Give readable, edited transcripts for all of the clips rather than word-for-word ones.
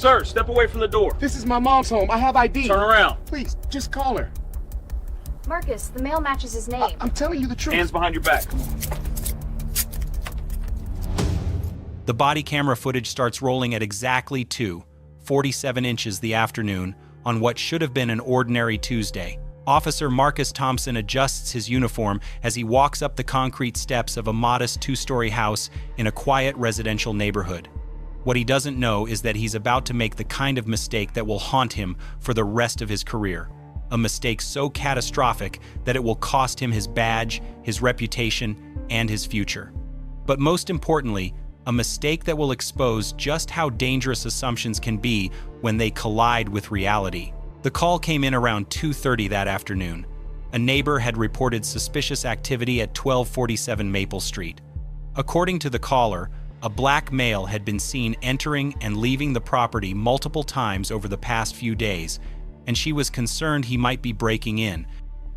Sir, step away from the door. This is my mom's home. I have ID. Turn around. Please, just call her. Marcus, the mail matches his name. I'm telling you the truth. Hands behind your back. The body camera footage starts rolling at exactly 2:47 inches the afternoon on what should have been an ordinary Tuesday. Officer Marcus Thompson adjusts his uniform as he walks up the concrete steps of a modest two-story house in a quiet residential neighborhood. What he doesn't know is that he's about to make the kind of mistake that will haunt him for the rest of his career. A mistake so catastrophic that it will cost him his badge, his reputation, and his future. But most importantly, a mistake that will expose just how dangerous assumptions can be when they collide with reality. The call came in around 2:30 that afternoon. A neighbor had reported suspicious activity at 1247 Maple Street. According to the caller, a black male had been seen entering and leaving the property multiple times over the past few days, and she was concerned he might be breaking in.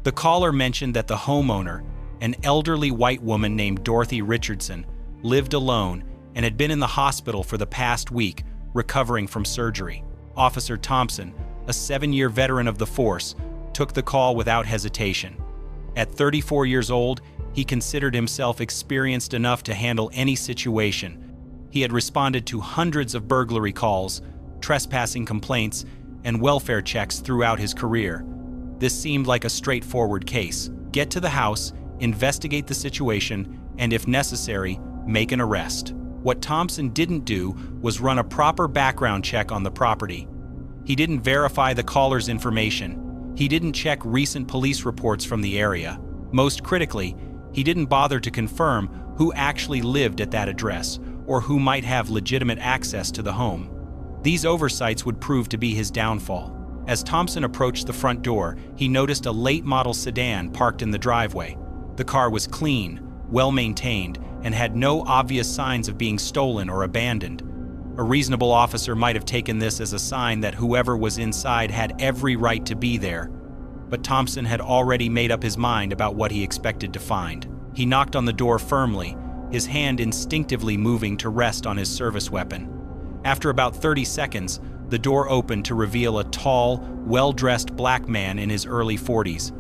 The caller mentioned that the homeowner, an elderly white woman named Dorothy Richardson, lived alone and had been in the hospital for the past week, recovering from surgery. Officer Thompson, a 7-year veteran of the force, took the call without hesitation. At 34 years old, he considered himself experienced enough to handle any situation. He had responded to hundreds of burglary calls, trespassing complaints, and welfare checks throughout his career. This seemed like a straightforward case. Get to the house, investigate the situation, and if necessary, make an arrest. What Thompson didn't do was run a proper background check on the property. He didn't verify the caller's information. He didn't check recent police reports from the area. Most critically, he didn't bother to confirm who actually lived at that address or who might have legitimate access to the home. These oversights would prove to be his downfall. As Thompson approached the front door, he noticed a late-model sedan parked in the driveway. The car was clean, well-maintained, and had no obvious signs of being stolen or abandoned. A reasonable officer might have taken this as a sign that whoever was inside had every right to be there. But Thompson had already made up his mind about what he expected to find. He knocked on the door firmly, his hand instinctively moving to rest on his service weapon. After about 30 seconds, the door opened to reveal a tall, well-dressed black man in his early 40s.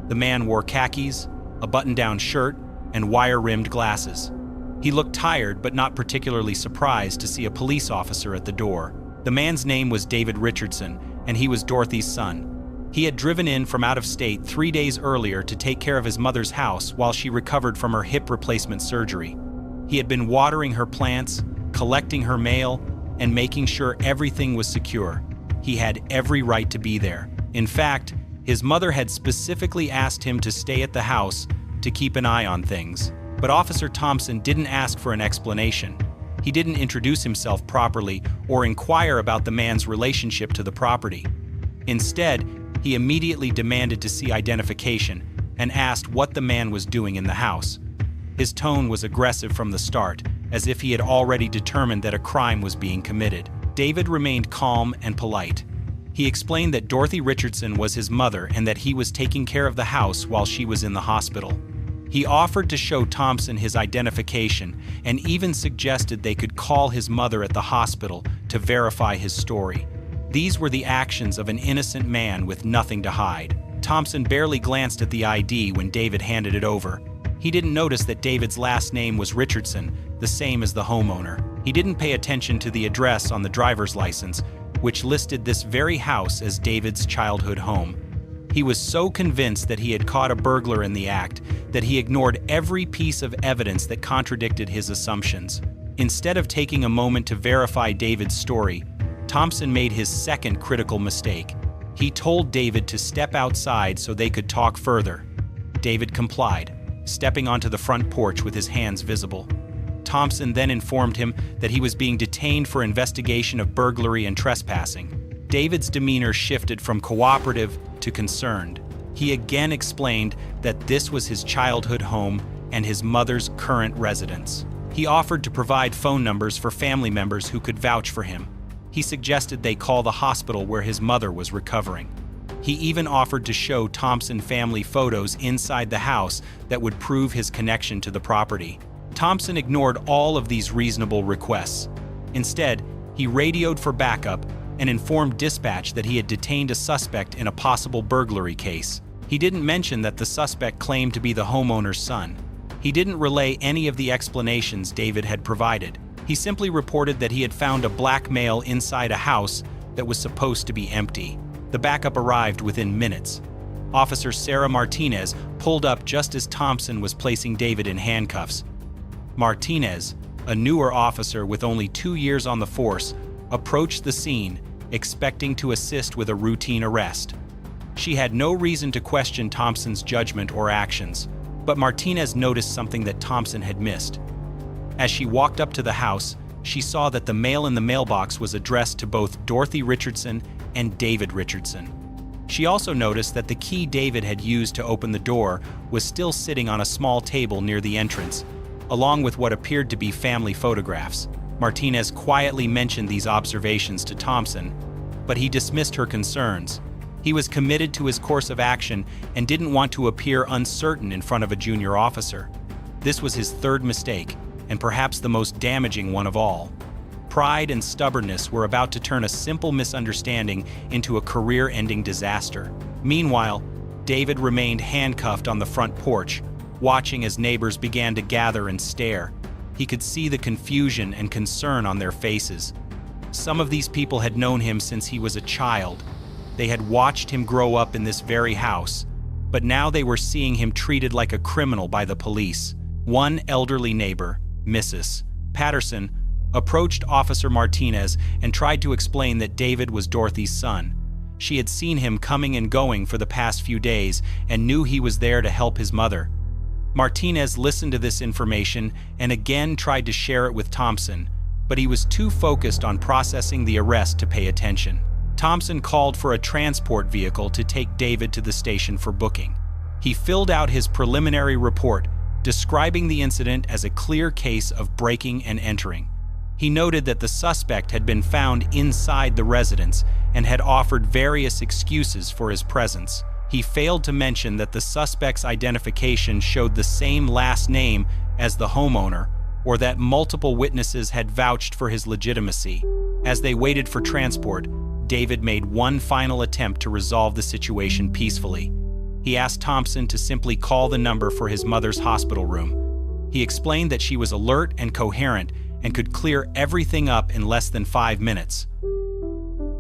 The man wore khakis, a button-down shirt, and wire-rimmed glasses. He looked tired but not particularly surprised to see a police officer at the door. The man's name was David Richardson, and he was Dorothy's son. He had driven in from out of state 3 days earlier to take care of his mother's house while she recovered from her hip replacement surgery. He had been watering her plants, collecting her mail, and making sure everything was secure. He had every right to be there. In fact, his mother had specifically asked him to stay at the house to keep an eye on things. But Officer Thompson didn't ask for an explanation. He didn't introduce himself properly or inquire about the man's relationship to the property. Instead, he immediately demanded to see identification and asked what the man was doing in the house. His tone was aggressive from the start, as if he had already determined that a crime was being committed. David remained calm and polite. He explained that Dorothy Richardson was his mother and that he was taking care of the house while she was in the hospital. He offered to show Thompson his identification and even suggested they could call his mother at the hospital to verify his story. These were the actions of an innocent man with nothing to hide. Thompson barely glanced at the ID when David handed it over. He didn't notice that David's last name was Richardson, the same as the homeowner. He didn't pay attention to the address on the driver's license, which listed this very house as David's childhood home. He was so convinced that he had caught a burglar in the act that he ignored every piece of evidence that contradicted his assumptions. Instead of taking a moment to verify David's story, Thompson made his second critical mistake. He told David to step outside so they could talk further. David complied, stepping onto the front porch with his hands visible. Thompson then informed him that he was being detained for investigation of burglary and trespassing. David's demeanor shifted from cooperative to concerned. He again explained that this was his childhood home and his mother's current residence. He offered to provide phone numbers for family members who could vouch for him. He suggested they call the hospital where his mother was recovering. He even offered to show Thompson family photos inside the house that would prove his connection to the property. Thompson ignored all of these reasonable requests. Instead, he radioed for backup and informed dispatch that he had detained a suspect in a possible burglary case. He didn't mention that the suspect claimed to be the homeowner's son. He didn't relay any of the explanations David had provided. He simply reported that he had found a black male inside a house that was supposed to be empty. The backup arrived within minutes. Officer Sarah Martinez pulled up just as Thompson was placing David in handcuffs. Martinez, a newer officer with only 2 years on the force, approached the scene, expecting to assist with a routine arrest. She had no reason to question Thompson's judgment or actions, but Martinez noticed something that Thompson had missed. As she walked up to the house, she saw that the mail in the mailbox was addressed to both Dorothy Richardson and David Richardson. She also noticed that the key David had used to open the door was still sitting on a small table near the entrance, along with what appeared to be family photographs. Martinez quietly mentioned these observations to Thompson, but he dismissed her concerns. He was committed to his course of action and didn't want to appear uncertain in front of a junior officer. This was his third mistake, and perhaps the most damaging one of all. Pride and stubbornness were about to turn a simple misunderstanding into a career-ending disaster. Meanwhile, David remained handcuffed on the front porch, watching as neighbors began to gather and stare. He could see the confusion and concern on their faces. Some of these people had known him since he was a child. They had watched him grow up in this very house, but now they were seeing him treated like a criminal by the police. One elderly neighbor, Mrs. Patterson, approached Officer Martinez and tried to explain that David was Dorothy's son. She had seen him coming and going for the past few days and knew he was there to help his mother. Martinez listened to this information and again tried to share it with Thompson, but he was too focused on processing the arrest to pay attention. Thompson called for a transport vehicle to take David to the station for booking. He filled out his preliminary report, describing the incident as a clear case of breaking and entering. He noted that the suspect had been found inside the residence and had offered various excuses for his presence. He failed to mention that the suspect's identification showed the same last name as the homeowner, or that multiple witnesses had vouched for his legitimacy. As they waited for transport, David made one final attempt to resolve the situation peacefully. He asked Thompson to simply call the number for his mother's hospital room. He explained that she was alert and coherent and could clear everything up in less than 5 minutes.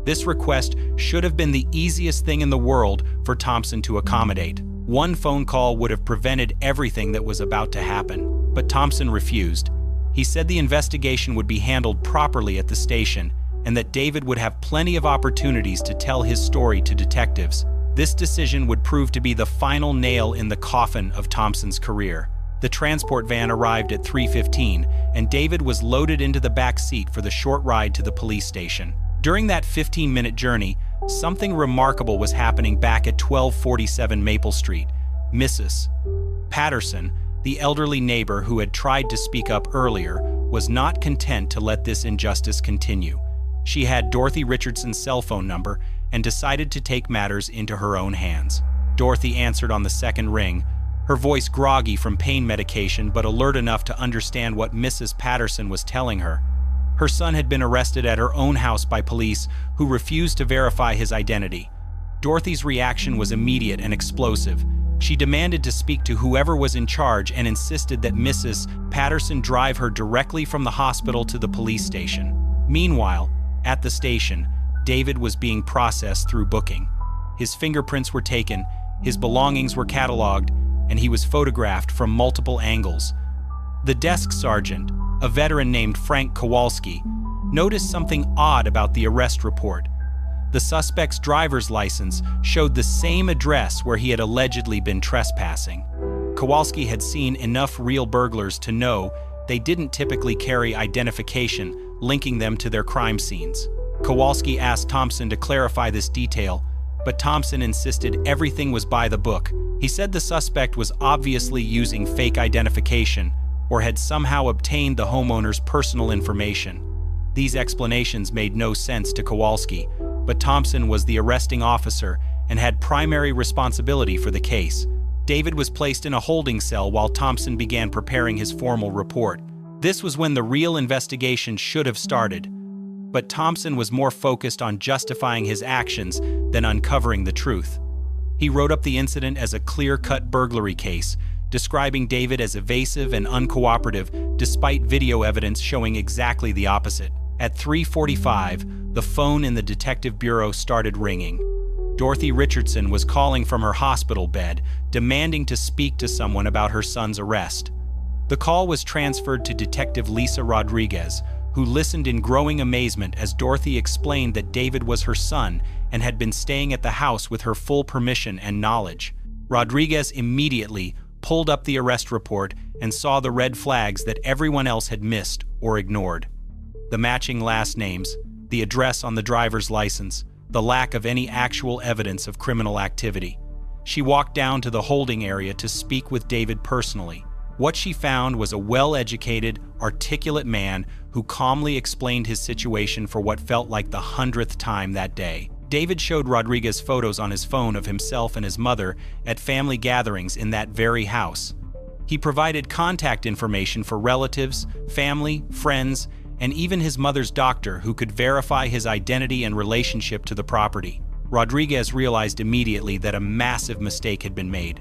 This request should have been the easiest thing in the world for Thompson to accommodate. One phone call would have prevented everything that was about to happen, but Thompson refused. He said the investigation would be handled properly at the station and that David would have plenty of opportunities to tell his story to detectives. This decision would prove to be the final nail in the coffin of Thompson's career. The transport van arrived at 3:15, and David was loaded into the back seat for the short ride to the police station. During that 15-minute journey, something remarkable was happening back at 1247 Maple Street. Mrs. Patterson, the elderly neighbor who had tried to speak up earlier, was not content to let this injustice continue. She had Dorothy Richardson's cell phone number and decided to take matters into her own hands. Dorothy answered on the second ring, her voice groggy from pain medication but alert enough to understand what Mrs. Patterson was telling her. Her son had been arrested at her own house by police who refused to verify his identity. Dorothy's reaction was immediate and explosive. She demanded to speak to whoever was in charge and insisted that Mrs. Patterson drive her directly from the hospital to the police station. Meanwhile, at the station, David was being processed through booking. His fingerprints were taken, his belongings were cataloged, and he was photographed from multiple angles. The desk sergeant, a veteran named Frank Kowalski, noticed something odd about the arrest report. The suspect's driver's license showed the same address where he had allegedly been trespassing. Kowalski had seen enough real burglars to know they didn't typically carry identification linking them to their crime scenes. Kowalski asked Thompson to clarify this detail, but Thompson insisted everything was by the book. He said the suspect was obviously using fake identification or had somehow obtained the homeowner's personal information. These explanations made no sense to Kowalski, but Thompson was the arresting officer and had primary responsibility for the case. David was placed in a holding cell while Thompson began preparing his formal report. This was when the real investigation should have started. But Thompson was more focused on justifying his actions than uncovering the truth. He wrote up the incident as a clear-cut burglary case, describing David as evasive and uncooperative despite video evidence showing exactly the opposite. At 3:45, the phone in the detective bureau started ringing. Dorothy Richardson was calling from her hospital bed, demanding to speak to someone about her son's arrest. The call was transferred to Detective Lisa Rodriguez, who listened in growing amazement as Dorothy explained that David was her son and had been staying at the house with her full permission and knowledge. Rodriguez immediately pulled up the arrest report and saw the red flags that everyone else had missed or ignored. The matching last names, the address on the driver's license, the lack of any actual evidence of criminal activity. She walked down to the holding area to speak with David personally. What she found was a well-educated, articulate man who calmly explained his situation for what felt like the 100th time that day. David showed Rodriguez photos on his phone of himself and his mother at family gatherings in that very house. He provided contact information for relatives, family, friends, and even his mother's doctor who could verify his identity and relationship to the property. Rodriguez realized immediately that a massive mistake had been made.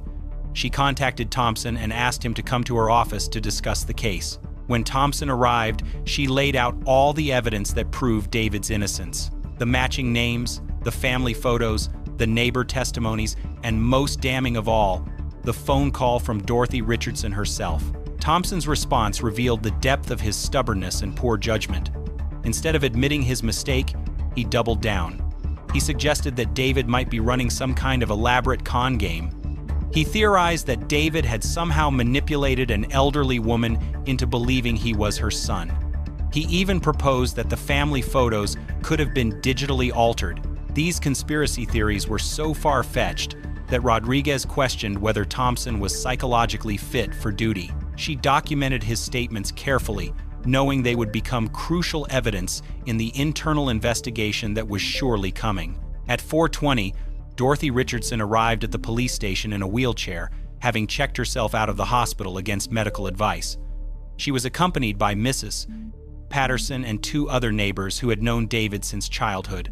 She contacted Thompson and asked him to come to her office to discuss the case. When Thompson arrived, she laid out all the evidence that proved David's innocence. The matching names, the family photos, the neighbor testimonies, and most damning of all, the phone call from Dorothy Richardson herself. Thompson's response revealed the depth of his stubbornness and poor judgment. Instead of admitting his mistake, he doubled down. He suggested that David might be running some kind of elaborate con game. He theorized that David had somehow manipulated an elderly woman into believing he was her son. He even proposed that the family photos could have been digitally altered. These conspiracy theories were so far-fetched that Rodriguez questioned whether Thompson was psychologically fit for duty. She documented his statements carefully, knowing they would become crucial evidence in the internal investigation that was surely coming. At 4:20, Dorothy Richardson arrived at the police station in a wheelchair, having checked herself out of the hospital against medical advice. She was accompanied by Mrs. Patterson and 2 other neighbors who had known David since childhood.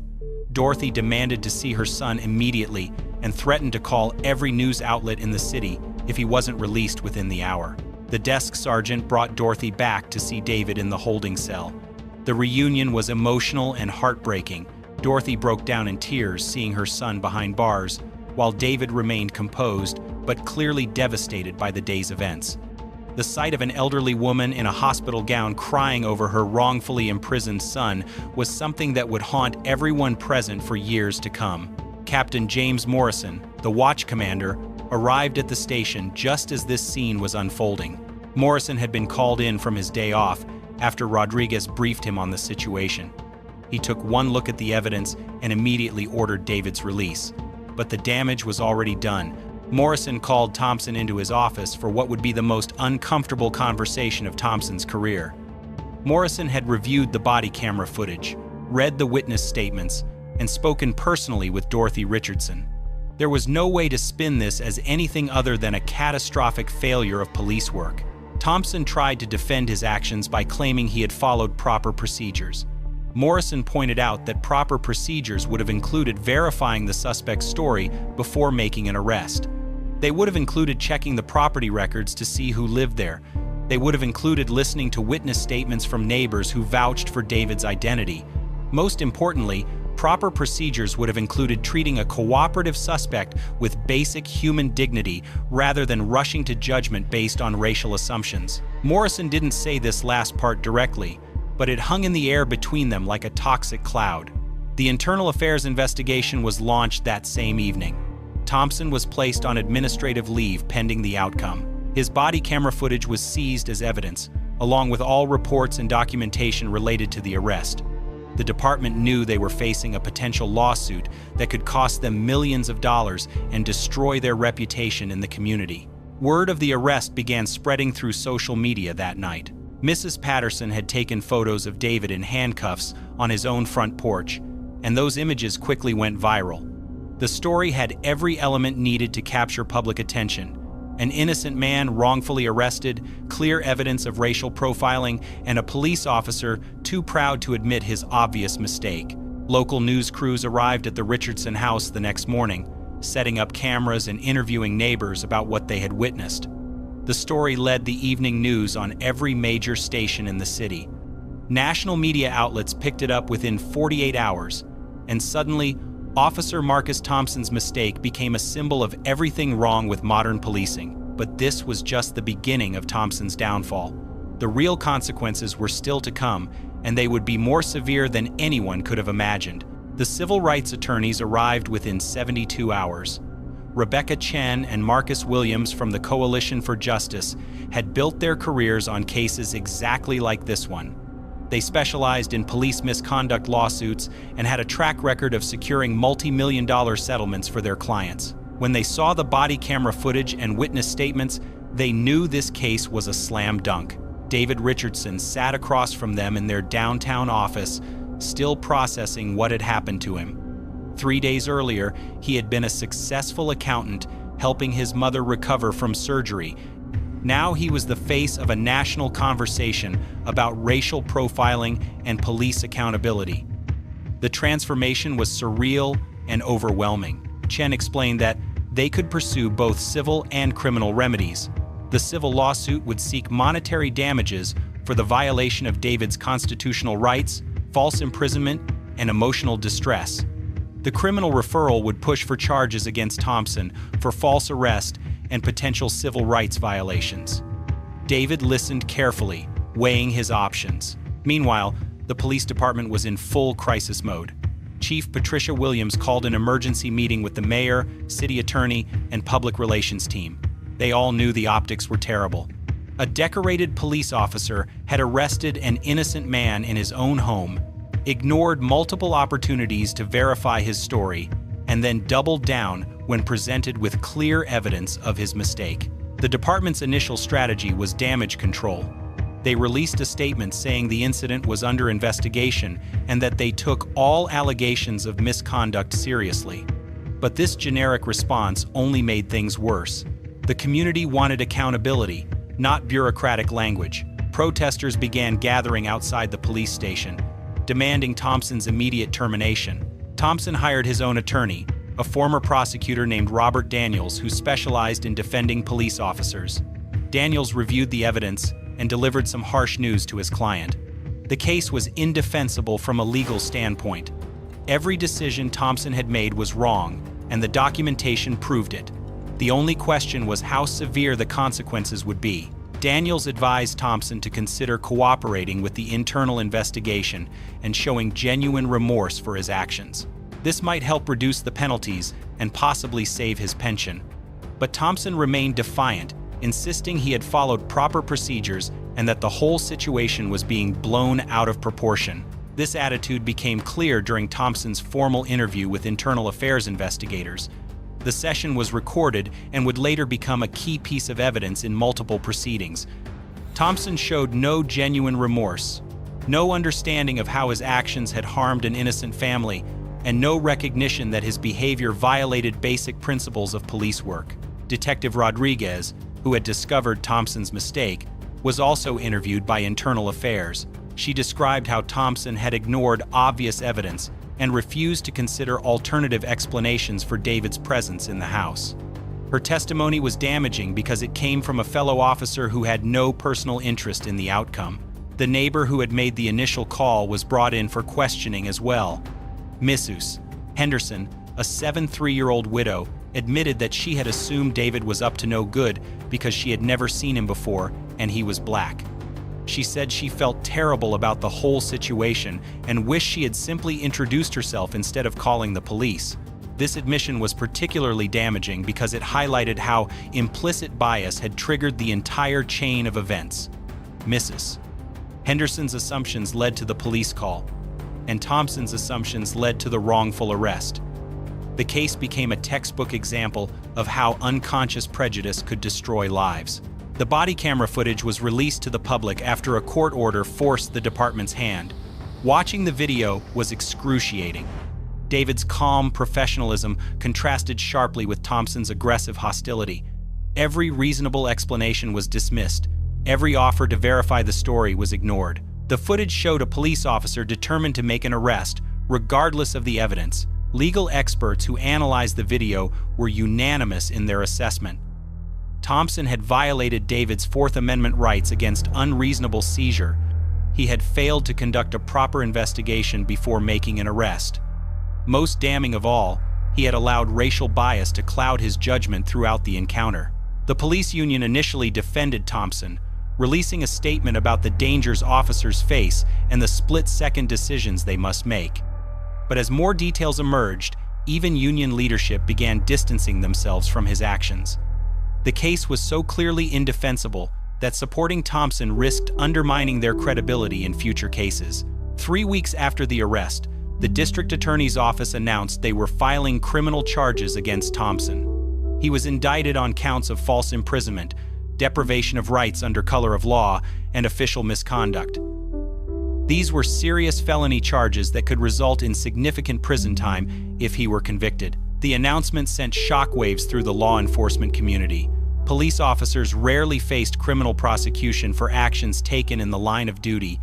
Dorothy demanded to see her son immediately and threatened to call every news outlet in the city if he wasn't released within the hour. The desk sergeant brought Dorothy back to see David in the holding cell. The reunion was emotional and heartbreaking. Dorothy broke down in tears seeing her son behind bars, while David remained composed but clearly devastated by the day's events. The sight of an elderly woman in a hospital gown crying over her wrongfully imprisoned son was something that would haunt everyone present for years to come. Captain James Morrison, the watch commander, arrived at the station just as this scene was unfolding. Morrison had been called in from his day off after Rodriguez briefed him on the situation. He took one look at the evidence and immediately ordered David's release. But the damage was already done. Morrison called Thompson into his office for what would be the most uncomfortable conversation of Thompson's career. Morrison had reviewed the body camera footage, read the witness statements, and spoken personally with Dorothy Richardson. There was no way to spin this as anything other than a catastrophic failure of police work. Thompson tried to defend his actions by claiming he had followed proper procedures. Morrison pointed out that proper procedures would have included verifying the suspect's story before making an arrest. They would have included checking the property records to see who lived there. They would have included listening to witness statements from neighbors who vouched for David's identity. Most importantly, proper procedures would have included treating a cooperative suspect with basic human dignity rather than rushing to judgment based on racial assumptions. Morrison didn't say this last part directly, but it hung in the air between them like a toxic cloud. The internal affairs investigation was launched that same evening. Thompson was placed on administrative leave pending the outcome. His body camera footage was seized as evidence, along with all reports and documentation related to the arrest. The department knew they were facing a potential lawsuit that could cost them millions of dollars and destroy their reputation in the community. Word of the arrest began spreading through social media that night. Mrs. Patterson had taken photos of David in handcuffs on his own front porch, and those images quickly went viral. The story had every element needed to capture public attention. An innocent man wrongfully arrested, clear evidence of racial profiling, and a police officer too proud to admit his obvious mistake. Local news crews arrived at the Richardson house the next morning, setting up cameras and interviewing neighbors about what they had witnessed. The story led the evening news on every major station in the city. National media outlets picked it up within 48 hours, and suddenly, Officer Marcus Thompson's mistake became a symbol of everything wrong with modern policing. But this was just the beginning of Thompson's downfall. The real consequences were still to come, and they would be more severe than anyone could have imagined. The civil rights attorneys arrived within 72 hours. Rebecca Chen and Marcus Williams from the Coalition for Justice had built their careers on cases exactly like this one. They specialized in police misconduct lawsuits and had a track record of securing multi-million-dollar settlements for their clients. When they saw the body camera footage and witness statements, they knew this case was a slam dunk. David Richardson sat across from them in their downtown office, still processing what had happened to him. 3 days earlier, he had been a successful accountant, helping his mother recover from surgery. Now he was the face of a national conversation about racial profiling and police accountability. The transformation was surreal and overwhelming. Chen explained that they could pursue both civil and criminal remedies. The civil lawsuit would seek monetary damages for the violation of David's constitutional rights, false imprisonment, and emotional distress. The criminal referral would push for charges against Thompson for false arrest and potential civil rights violations. David listened carefully, weighing his options. Meanwhile, the police department was in full crisis mode. Chief Patricia Williams called an emergency meeting with the mayor, city attorney, and public relations team. They all knew the optics were terrible. A decorated police officer had arrested an innocent man in his own home, ignored multiple opportunities to verify his story, and then doubled down when presented with clear evidence of his mistake. The department's initial strategy was damage control. They released a statement saying the incident was under investigation and that they took all allegations of misconduct seriously. But this generic response only made things worse. The community wanted accountability, not bureaucratic language. Protesters began gathering outside the police station, demanding Thompson's immediate termination. Thompson hired his own attorney, a former prosecutor named Robert Daniels who specialized in defending police officers. Daniels reviewed the evidence and delivered some harsh news to his client. The case was indefensible from a legal standpoint. Every decision Thompson had made was wrong, and the documentation proved it. The only question was how severe the consequences would be. Daniels advised Thompson to consider cooperating with the internal investigation and showing genuine remorse for his actions. This might help reduce the penalties and possibly save his pension. But Thompson remained defiant, insisting he had followed proper procedures and that the whole situation was being blown out of proportion. This attitude became clear during Thompson's formal interview with internal affairs investigators. The session was recorded and would later become a key piece of evidence in multiple proceedings. Thompson showed no genuine remorse, no understanding of how his actions had harmed an innocent family, and no recognition that his behavior violated basic principles of police work. Detective Rodriguez, who had discovered Thompson's mistake, was also interviewed by Internal Affairs. She described how Thompson had ignored obvious evidence and refused to consider alternative explanations for David's presence in the house. Her testimony was damaging because it came from a fellow officer who had no personal interest in the outcome. The neighbor who had made the initial call was brought in for questioning as well. Mrs. Henderson, a 73-year-old widow, admitted that she had assumed David was up to no good because she had never seen him before and he was black. She said she felt terrible about the whole situation and wished she had simply introduced herself instead of calling the police. This admission was particularly damaging because it highlighted how implicit bias had triggered the entire chain of events. Mrs. Henderson's assumptions led to the police call, and Thompson's assumptions led to the wrongful arrest. The case became a textbook example of how unconscious prejudice could destroy lives. The body camera footage was released to the public after a court order forced the department's hand. Watching the video was excruciating. David's calm professionalism contrasted sharply with Thompson's aggressive hostility. Every reasonable explanation was dismissed. Every offer to verify the story was ignored. The footage showed a police officer determined to make an arrest, regardless of the evidence. Legal experts who analyzed the video were unanimous in their assessment. Thompson had violated David's Fourth Amendment rights against unreasonable seizure. He had failed to conduct a proper investigation before making an arrest. Most damning of all, he had allowed racial bias to cloud his judgment throughout the encounter. The police union initially defended Thompson, releasing a statement about the dangers officers face and the split-second decisions they must make. But as more details emerged, even union leadership began distancing themselves from his actions. The case was so clearly indefensible that supporting Thompson risked undermining their credibility in future cases. 3 weeks after the arrest, the district attorney's office announced they were filing criminal charges against Thompson. He was indicted on counts of false imprisonment, deprivation of rights under color of law, and official misconduct. These were serious felony charges that could result in significant prison time if he were convicted. The announcement sent shockwaves through the law enforcement community. Police officers rarely faced criminal prosecution for actions taken in the line of duty,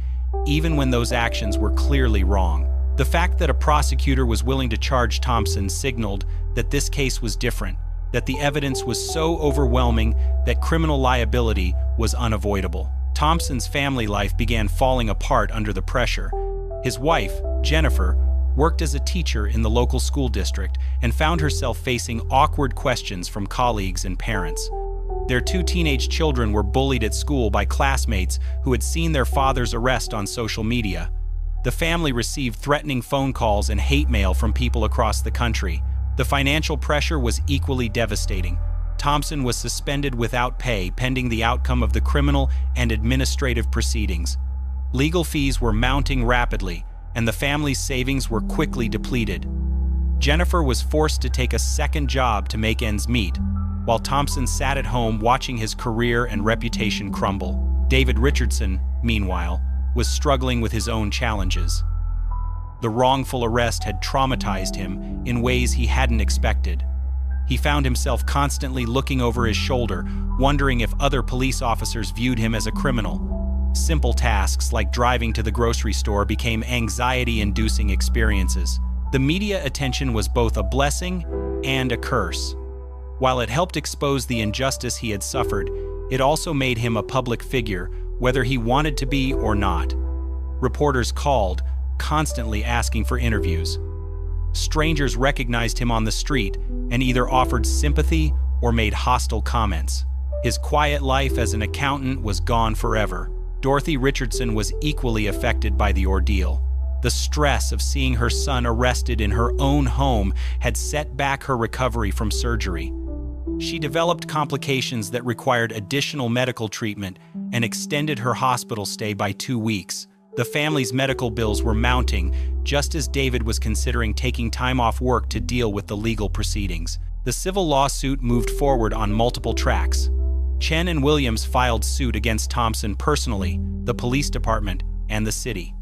even when those actions were clearly wrong. The fact that a prosecutor was willing to charge Thompson signaled that this case was different, that the evidence was so overwhelming that criminal liability was unavoidable. Thompson's family life began falling apart under the pressure. His wife, Jennifer, worked as a teacher in the local school district and found herself facing awkward questions from colleagues and parents. Their 2 teenage children were bullied at school by classmates who had seen their father's arrest on social media. The family received threatening phone calls and hate mail from people across the country. The financial pressure was equally devastating. Thompson was suspended without pay pending the outcome of the criminal and administrative proceedings. Legal fees were mounting rapidly, and the family's savings were quickly depleted. Jennifer was forced to take a second job to make ends meet, while Thompson sat at home watching his career and reputation crumble. David Richardson, meanwhile, was struggling with his own challenges. The wrongful arrest had traumatized him in ways he hadn't expected. He found himself constantly looking over his shoulder, wondering if other police officers viewed him as a criminal. Simple tasks like driving to the grocery store became anxiety-inducing experiences. The media attention was both a blessing and a curse. While it helped expose the injustice he had suffered, it also made him a public figure, whether he wanted to be or not. Reporters called, constantly asking for interviews. Strangers recognized him on the street and either offered sympathy or made hostile comments. His quiet life as an accountant was gone forever. Dorothy Richardson was equally affected by the ordeal. The stress of seeing her son arrested in her own home had set back her recovery from surgery. She developed complications that required additional medical treatment and extended her hospital stay by 2 weeks. The family's medical bills were mounting, just as David was considering taking time off work to deal with the legal proceedings. The civil lawsuit moved forward on multiple tracks. Chen and Williams filed suit against Thompson personally, the police department, and the city.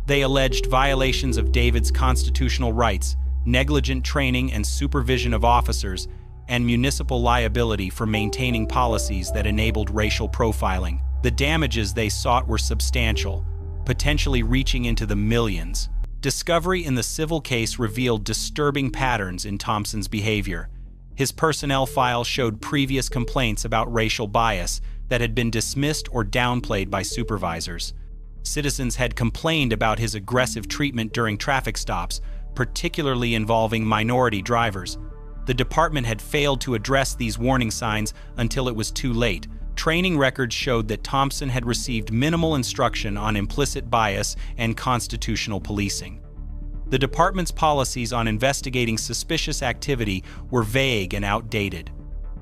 They alleged violations of David's constitutional rights, negligent training and supervision of officers, and municipal liability for maintaining policies that enabled racial profiling. The damages they sought were substantial, potentially reaching into the millions. Discovery in the civil case revealed disturbing patterns in Thompson's behavior. His personnel file showed previous complaints about racial bias that had been dismissed or downplayed by supervisors. Citizens had complained about his aggressive treatment during traffic stops, particularly involving minority drivers. The department had failed to address these warning signs until it was too late. Training records showed that Thompson had received minimal instruction on implicit bias and constitutional policing. The department's policies on investigating suspicious activity were vague and outdated.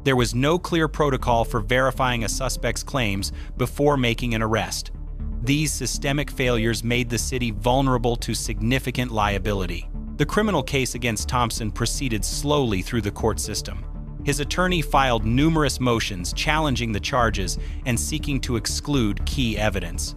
There was no clear protocol for verifying a suspect's claims before making an arrest. These systemic failures made the city vulnerable to significant liability. The criminal case against Thompson proceeded slowly through the court system. His attorney filed numerous motions challenging the charges and seeking to exclude key evidence.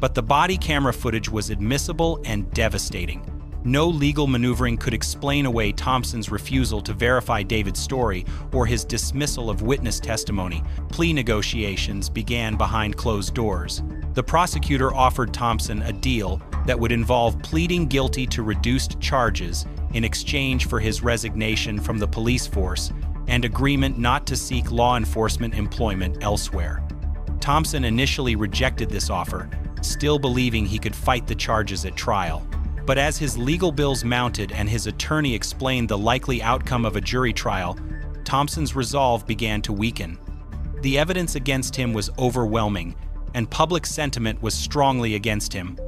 But the body camera footage was admissible and devastating. No legal maneuvering could explain away Thompson's refusal to verify David's story or his dismissal of witness testimony. Plea negotiations began behind closed doors. The prosecutor offered Thompson a deal that would involve pleading guilty to reduced charges in exchange for his resignation from the police force and agreement not to seek law enforcement employment elsewhere. Thompson initially rejected this offer, still believing he could fight the charges at trial. But as his legal bills mounted and his attorney explained the likely outcome of a jury trial, Thompson's resolve began to weaken. The evidence against him was overwhelming, and public sentiment was strongly against him.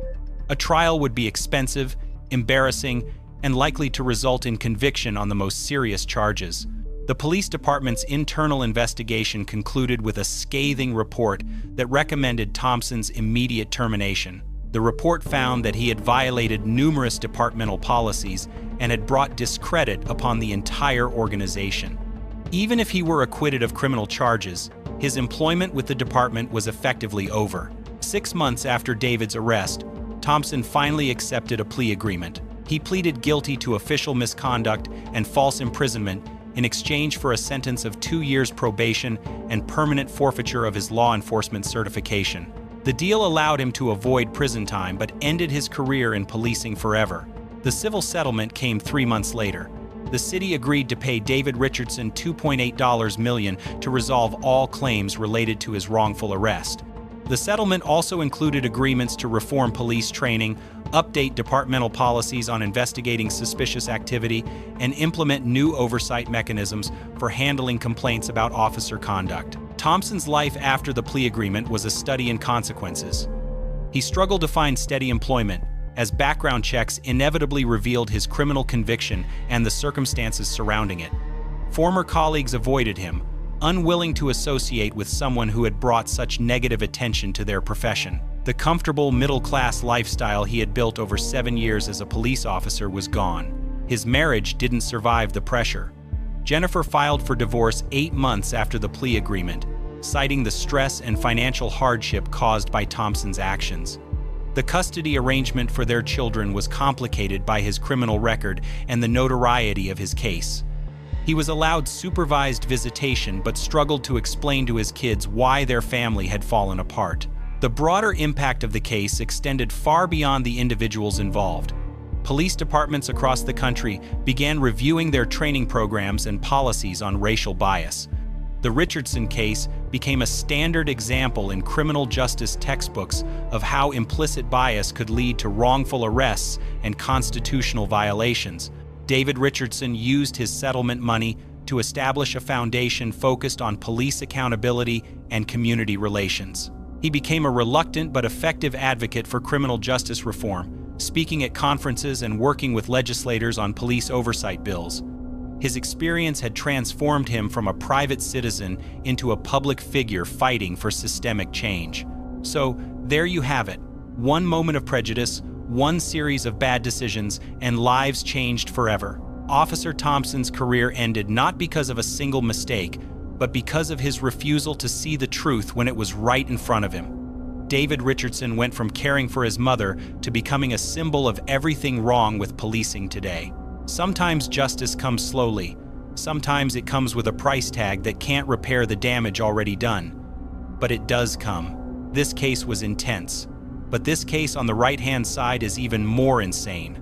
A trial would be expensive, embarrassing, and likely to result in conviction on the most serious charges. The police department's internal investigation concluded with a scathing report that recommended Thompson's immediate termination. The report found that he had violated numerous departmental policies and had brought discredit upon the entire organization. Even if he were acquitted of criminal charges, his employment with the department was effectively over. 6 months after David's arrest, Thompson finally accepted a plea agreement. He pleaded guilty to official misconduct and false imprisonment in exchange for a sentence of 2 years probation and permanent forfeiture of his law enforcement certification. The deal allowed him to avoid prison time but ended his career in policing forever. The civil settlement came 3 months later. The city agreed to pay David Richardson $2.8 million to resolve all claims related to his wrongful arrest. The settlement also included agreements to reform police training, update departmental policies on investigating suspicious activity, and implement new oversight mechanisms for handling complaints about officer conduct. Thompson's life after the plea agreement was a study in consequences. He struggled to find steady employment, as background checks inevitably revealed his criminal conviction and the circumstances surrounding it. Former colleagues avoided him, unwilling to associate with someone who had brought such negative attention to their profession. The comfortable middle-class lifestyle he had built over 7 years as a police officer was gone. His marriage didn't survive the pressure. Jennifer filed for divorce 8 months after the plea agreement, citing the stress and financial hardship caused by Thompson's actions. The custody arrangement for their children was complicated by his criminal record and the notoriety of his case. He was allowed supervised visitation but struggled to explain to his kids why their family had fallen apart. The broader impact of the case extended far beyond the individuals involved. Police departments across the country began reviewing their training programs and policies on racial bias. The Richardson case became a standard example in criminal justice textbooks of how implicit bias could lead to wrongful arrests and constitutional violations. David Richardson used his settlement money to establish a foundation focused on police accountability and community relations. He became a reluctant but effective advocate for criminal justice reform, speaking at conferences and working with legislators on police oversight bills. His experience had transformed him from a private citizen into a public figure fighting for systemic change. So, there you have it. One moment of prejudice, one series of bad decisions, and lives changed forever. Officer Thompson's career ended not because of a single mistake, but because of his refusal to see the truth when it was right in front of him. David Richardson went from caring for his mother to becoming a symbol of everything wrong with policing today. Sometimes justice comes slowly. Sometimes it comes with a price tag that can't repair the damage already done. But it does come. This case was intense. But this case on the right-hand side is even more insane.